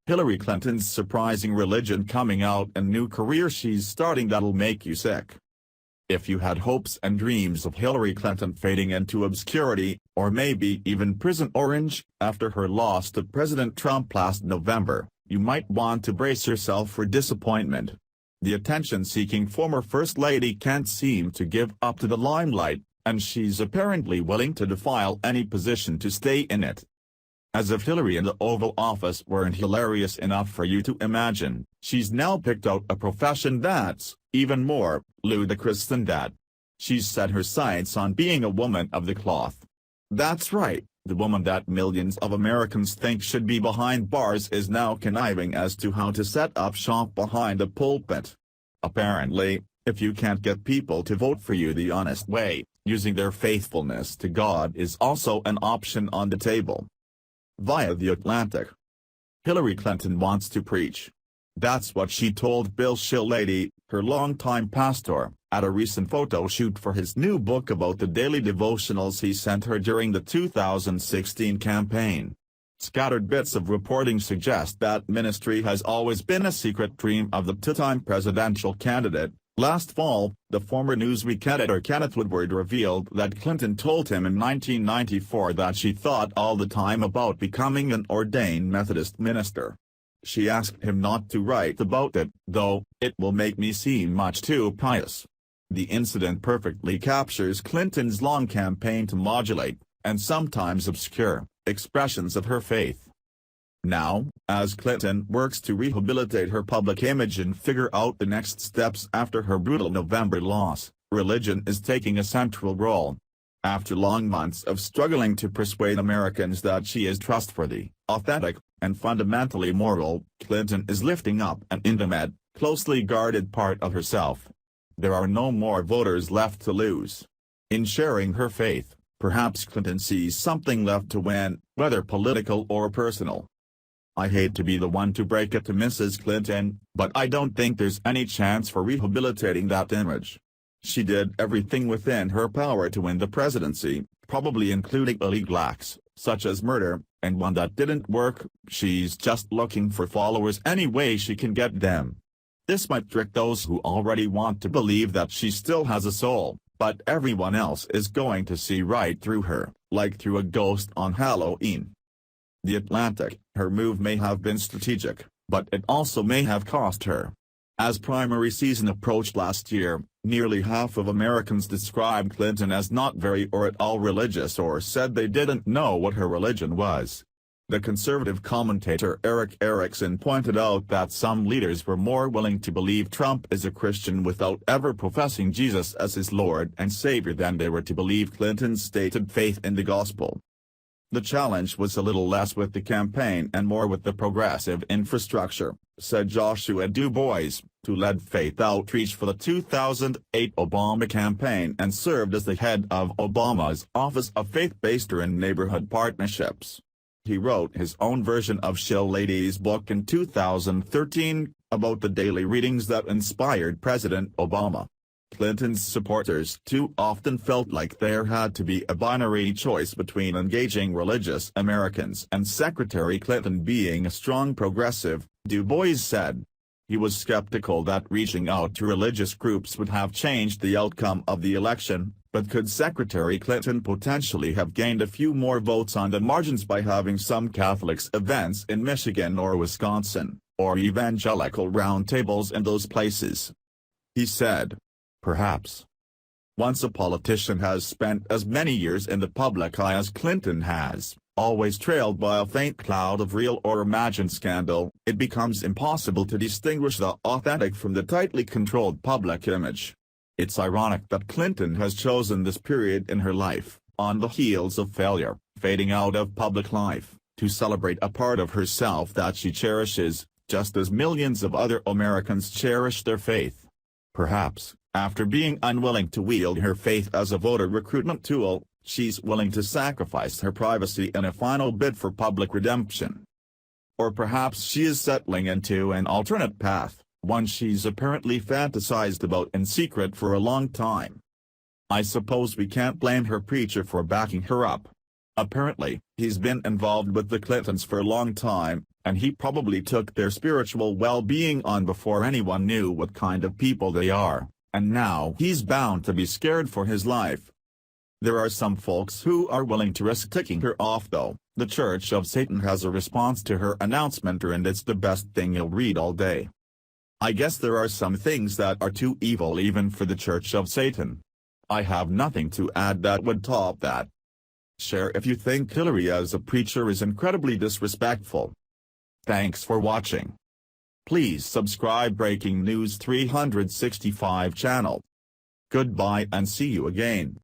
Hillary Clinton's surprising religion coming out and new career she's starting that'll make you sick. If you had hopes and dreams of Hillary Clinton fading into obscurity, or maybe even prison orange, after her loss to President Trump last November, you might want to brace yourself for disappointment. The attention-seeking former First Lady can't seem to give up to the limelight, and she's apparently willing to defile any position to stay in it. As if Hillary in the Oval Office weren't hilarious enough for you to imagine, she's now picked out a profession that's, even more, ludicrous than that. She's set her sights on being a woman of the cloth. That's right, the woman that millions of Americans think should be behind bars is now conniving as to how to set up shop behind a pulpit. Apparently, if you can't get people to vote for you the honest way, using their faithfulness to God is also an option on the table. Via The Atlantic. Hillary Clinton wants to preach. That's what she told Bill Shillady, her longtime pastor, at a recent photo shoot for his new book about the daily devotionals he sent her during the 2016 campaign. Scattered bits of reporting suggest that ministry has always been a secret dream of the two-time presidential candidate. Last fall, the former Newsweek editor Kenneth Woodward revealed that Clinton told him in 1994 that she thought all the time about becoming an ordained Methodist minister. She asked him not to write about it, though, it will make me seem much too pious. The incident perfectly captures Clinton's long campaign to modulate, and sometimes obscure, expressions of her faith. Now, as Clinton works to rehabilitate her public image and figure out the next steps after her brutal November loss, religion is taking a central role. After long months of struggling to persuade Americans that she is trustworthy, authentic, and fundamentally moral, Clinton is lifting up an intimate, closely guarded part of herself. There are no more voters left to lose. In sharing her faith, perhaps Clinton sees something left to win, whether political or personal. I hate to be the one to break it to Mrs. Clinton, but I don't think there's any chance for rehabilitating that image. She did everything within her power to win the presidency, probably including illegal acts, such as murder, and one that didn't work. She's just looking for followers any way she can get them. This might trick those who already want to believe that she still has a soul, but everyone else is going to see right through her, like through a ghost on Halloween. The Atlantic, her move may have been strategic, but it also may have cost her. As primary season approached last year, nearly half of Americans described Clinton as not very or at all religious or said they didn't know what her religion was. The conservative commentator Eric Erickson pointed out that some leaders were more willing to believe Trump is a Christian without ever professing Jesus as his Lord and Savior than they were to believe Clinton's stated faith in the gospel. The challenge was a little less with the campaign and more with the progressive infrastructure, said Joshua Du Bois, who led faith outreach for the 2008 Obama campaign and served as the head of Obama's Office of Faith-Based and Neighborhood Partnerships. He wrote his own version of Shillady's book in 2013, about the daily readings that inspired President Obama. Clinton's supporters too often felt like there had to be a binary choice between engaging religious Americans and Secretary Clinton being a strong progressive, Du Bois said. He was skeptical that reaching out to religious groups would have changed the outcome of the election, but could Secretary Clinton potentially have gained a few more votes on the margins by having some Catholics events in Michigan or Wisconsin, or evangelical roundtables in those places? He said. Perhaps. Once a politician has spent as many years in the public eye as Clinton has, always trailed by a faint cloud of real or imagined scandal, it becomes impossible to distinguish the authentic from the tightly controlled public image. It's ironic that Clinton has chosen this period in her life, on the heels of failure, fading out of public life, to celebrate a part of herself that she cherishes, just as millions of other Americans cherish their faith. Perhaps, after being unwilling to wield her faith as a voter recruitment tool, she's willing to sacrifice her privacy in a final bid for public redemption. Or perhaps she is settling into an alternate path, one she's apparently fantasized about in secret for a long time. I suppose we can't blame her preacher for backing her up. Apparently, he's been involved with the Clintons for a long time, and he probably took their spiritual well-being on before anyone knew what kind of people they are, and now he's bound to be scared for his life. There are some folks who are willing to risk ticking her off though. The Church of Satan has a response to her announcement, and it's the best thing you'll read all day. I guess there are some things that are too evil even for the Church of Satan. I have nothing to add that would top that. Share if you think Hillary as a preacher is incredibly disrespectful. Thanks for watching. Please subscribe Breaking News 365 channel. Goodbye and see you again.